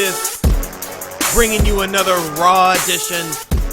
this, bringing you another raw edition,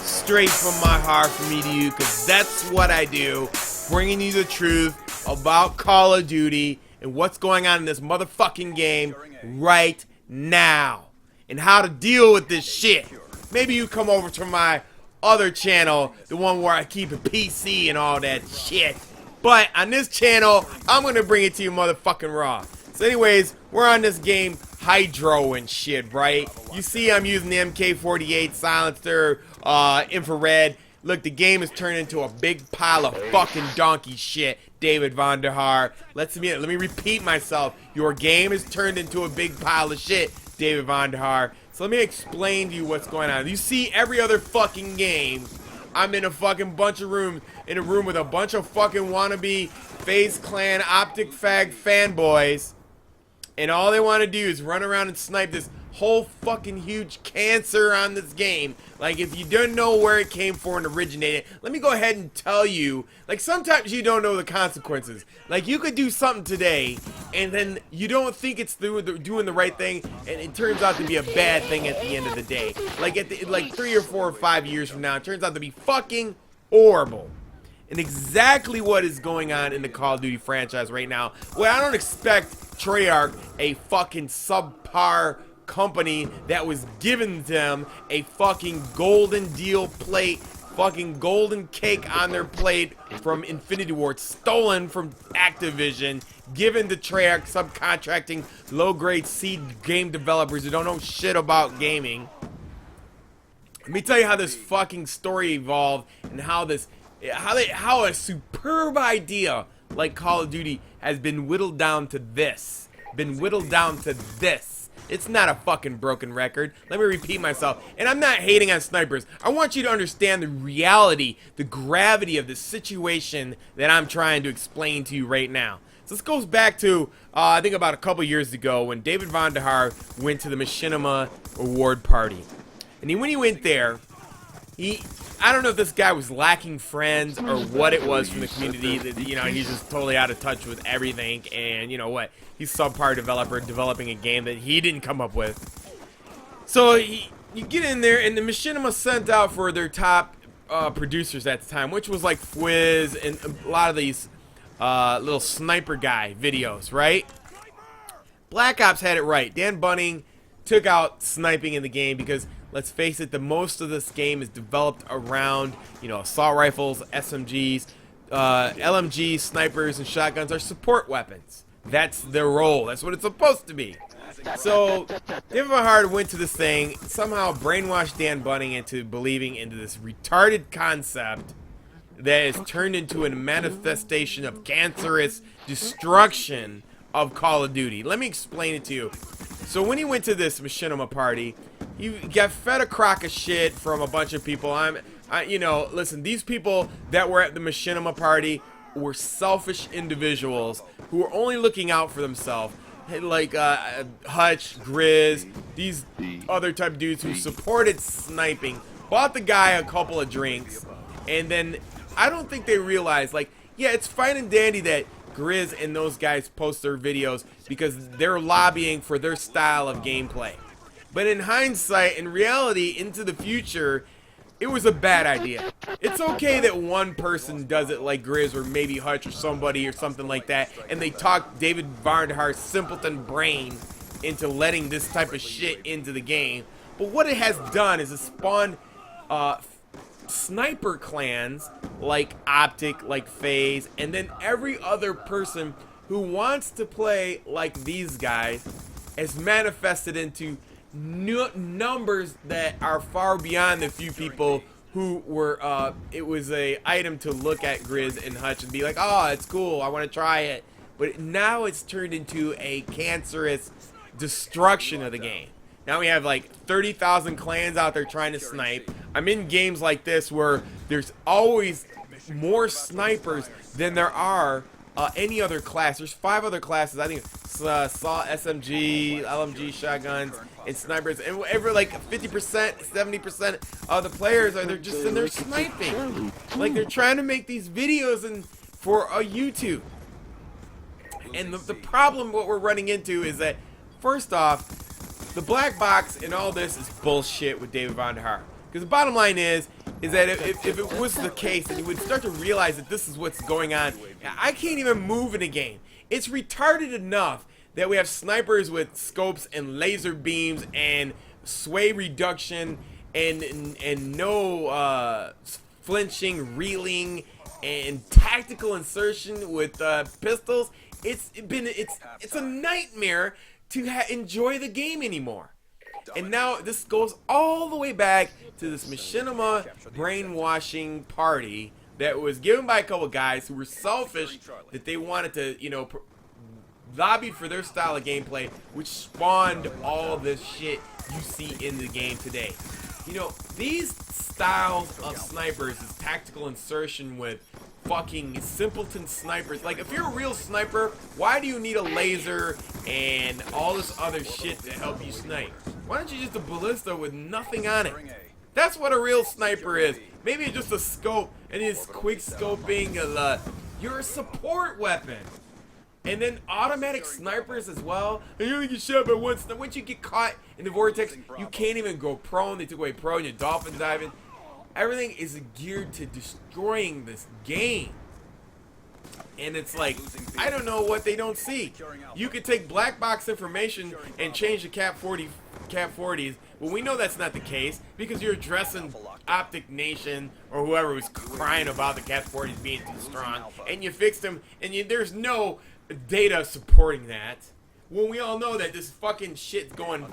straight from my heart for me to you, because that's what I do, bringing you the truth about Call of Duty and what's going on in this motherfucking game right now, and how to deal with this shit. Maybe you come over to my other channel, the one where I keep it PC and all that shit. But on this channel, I'm gonna bring it to you motherfucking raw. So anyways, we're on this game Hydro and shit, right? You see I'm using the MK48 silencer, infrared. Look, the game is turned into a big pile of fucking donkey shit, David Vonderhaar. Let me repeat myself. Your game is turned into a big pile of shit, David Vonderhaar. So let me explain to you what's going on. You see every other fucking game, I'm in a fucking bunch of rooms, in a room with a bunch of fucking wannabe FaZe Clan Optic Fag fanboys, and all they want to do is run around and snipe this whole fucking huge cancer on this game. Like, if you don't know where it came from and originated, let me go ahead and tell you, like, sometimes you don't know the consequences. Like, you could do something today, and then you don't think it's doing the right thing, and it turns out to be a bad thing at the end of the day. Like, like 3 or 4 or 5 years from now, it turns out to be fucking horrible. And exactly what is going on in the Call of Duty franchise right now. Well, I don't expect Treyarch, a fucking subpar company that was given them a fucking golden deal plate, fucking golden cake on their plate from Infinity Ward, stolen from Activision, given to Treyarch, subcontracting low-grade seed game developers who don't know shit about gaming. Let me tell you how this fucking story evolved and how a superb idea like Call of Duty has been whittled down to this. It's not a fucking broken record. Let me repeat myself. And I'm not hating on snipers. I want you to understand the reality, the gravity of the situation that I'm trying to explain to you right now. So this goes back to, I think about a couple years ago when David Vonderhaar went to the Machinima Award party. And when he went there, I don't know if this guy was lacking friends or what it was from the community. That, you know, he's just totally out of touch with everything. And you know what? He's a subpar developer developing a game that he didn't come up with. So you get in there, and the Machinima sent out for their top producers at the time, which was like Fwiz and a lot of these little sniper guy videos, right? Black Ops had it right. Dan Bunning took out sniping in the game because, let's face it, the most of this game is developed around, you know, assault rifles, SMGs, LMGs, snipers, and shotguns are support weapons. That's their role. That's what it's supposed to be. So, David Vonderhaar went to this thing, somehow brainwashed Dan Bunning into believing into this retarded concept that is turned into a manifestation of cancerous destruction of Call of Duty. Let me explain it to you. So when he went to this Machinima party, he got fed a crock of shit from a bunch of people. You know, listen, these people that were at the Machinima party were selfish individuals who were only looking out for themselves. Like Hutch, Grizz, these other type of dudes who supported sniping, bought the guy a couple of drinks, and then I don't think they realized, like, yeah, it's fine and dandy that Grizz and those guys post their videos because they're lobbying for their style of gameplay. But in hindsight, in reality, into the future, it was a bad idea. It's okay that one person does it like Grizz or maybe Hutch or somebody or something like that, and they talk David Vonderhaar's simpleton brain into letting this type of shit into the game. But what it has done is it spawned sniper clans like Optic, like FaZe, and then every other person who wants to play like these guys has manifested into numbers that are far beyond the few people who were, it was a item to look at Grizz and Hutch and be like, oh, it's cool, I want to try it. But now it's turned into a cancerous destruction of the game. Now we have like 30,000 clans out there trying to snipe. I'm in games like this where there's always more snipers than there are any other class. There's 5 other classes. I think assault, SMG, LMG, shotguns, and snipers. And every like 50%, 70% of the players are they're just in there sniping. Like they're trying to make these videos for a YouTube. And the problem what we're running into is that, first off, the black box and all this is bullshit with David Vonderhaar. Because the bottom line is that if it was the case, then you would start to realize that this is what's going on. I can't even move in a game. It's retarded enough that we have snipers with scopes and laser beams and sway reduction and no flinching, reeling, and tactical insertion with pistols. It's a nightmare to enjoy the game anymore. And now this goes all the way back to this machinima brainwashing party that was given by a couple guys who were selfish, that they wanted to, you know, lobby for their style of gameplay, which spawned all this shit you see in the game today. You know, these styles of snipers is tactical insertion with fucking simpleton snipers. Like, if you're a real sniper, why do you need a laser and all this other shit to help you snipe? Why don't you just a ballista with nothing on it? That's what a real sniper is. Maybe it's just a scope and it's quick scoping. You're a support weapon. And then automatic snipers as well. And you only get shot by one sniper. Once you get caught in the vortex, you can't even go prone. They took away prone. You're dolphin diving. Everything is geared to destroying this game. And it's like, I don't know what they don't see. You could take black box information and change the Cap 40s. Well, we know that's not the case because you're addressing Optic Nation or whoever was crying about the Cap 40s being too strong. And you fixed them, and there's no data supporting that. When we all know that this fucking shit's going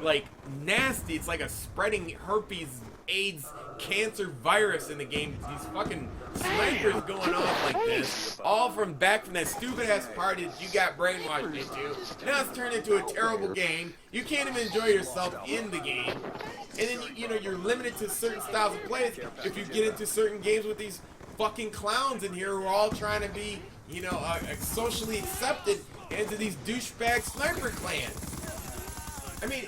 like nasty. It's like a spreading herpes, AIDS, cancer virus in the game. These fucking snipers going off like this, all from back from that stupid ass party that you got brainwashed into. Now it's turned into a terrible game. You can't even enjoy yourself in the game. And then you know you're limited to certain styles of play if you get into certain games with these fucking clowns in here who are all trying to be, you know, socially accepted into these douchebag sniper clans. I mean,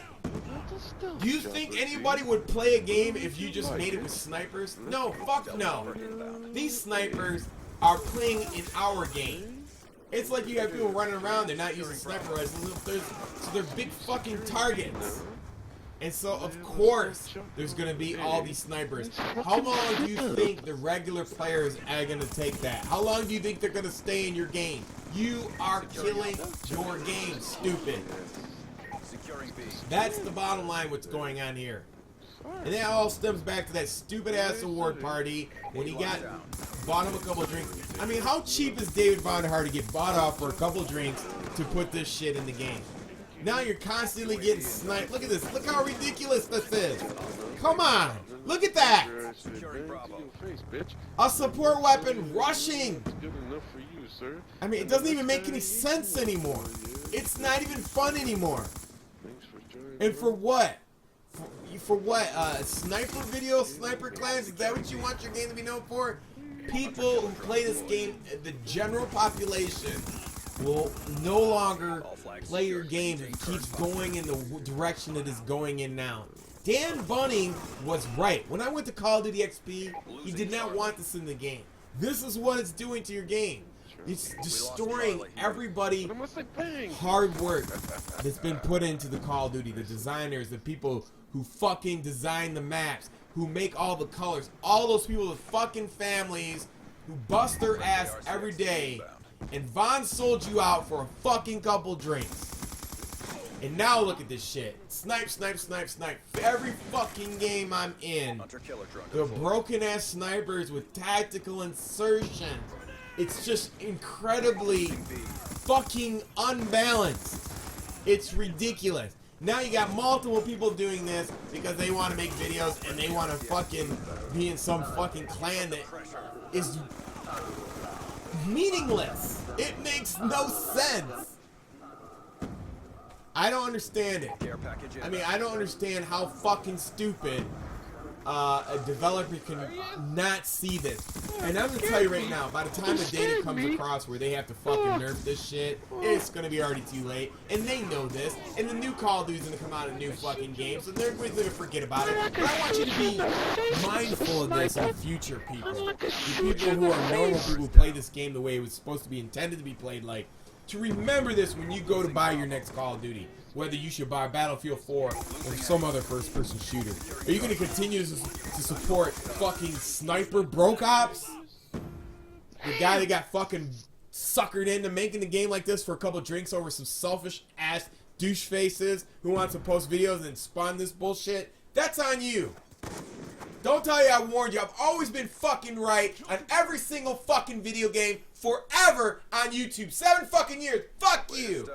do you think anybody would play a game if you just made it with snipers? No, fuck no. These snipers are playing in our game. It's like you have people running around, they're not using sniper rifles, so they're big fucking targets. And so, of course, there's going to be all these snipers. How long do you think the regular players are going to take that? How long do you think they're going to stay in your game? You are killing your game, stupid. That's the bottom line what's going on here. And that all stems back to that stupid ass award party when he bought him a couple of drinks. I mean, how cheap is David Vonderhaar to get bought off for a couple of drinks to put this shit in the game? Now you're constantly getting sniped. Look at this. Look how ridiculous this is. Come on. Look at that. A support weapon rushing. I mean, it doesn't even make any sense anymore. It's not even fun anymore. And for what? For what? Sniper video, sniper clans? Is that what you want your game to be known for? People who play this game, the general population, will no longer play your game if it keeps going in the direction it is going in now. Dan Bunning was right. When I went to Call of Duty XP, he did not want this in the game. This is what it's doing to your game. It's destroying everybody hard work that's been put into the Call of Duty. The designers, the people who fucking design the maps, who make all the colors, all those people with fucking families who bust their ass every day. And Vaughn sold you out for a fucking couple drinks. And now look at this shit. Snipe, snipe, snipe, snipe. Every fucking game I'm in, the broken ass snipers with tactical insertion. It's just incredibly fucking unbalanced. It's ridiculous. Now you got multiple people doing this because they want to make videos and they want to fucking be in some fucking clan that is meaningless. It makes no sense. I don't understand it. I mean, I don't understand how fucking stupid a developer can not see this. And I'm gonna tell you right now, by the time the data comes across where they have to fucking nerf this shit, it's gonna be already too late. And they know this. And the new Call of Duty's gonna come out in a new fucking game, so they're going to forget about it. But I want you to be mindful of this in the future, people. The people who are normal people who play this game the way it was supposed to be intended to be played, like to remember this when you go to buy your next Call of Duty. Whether you should buy Battlefield 4 or some other first-person shooter. Are you going to continue to support fucking Sniper Broke Ops? The guy that got fucking suckered into making the game like this for a couple drinks over some selfish-ass douche faces who wants to post videos and spawn this bullshit? That's on you. Don't tell you I warned you. I've always been fucking right on every single fucking video game forever on YouTube. 7 fucking years. Fuck you.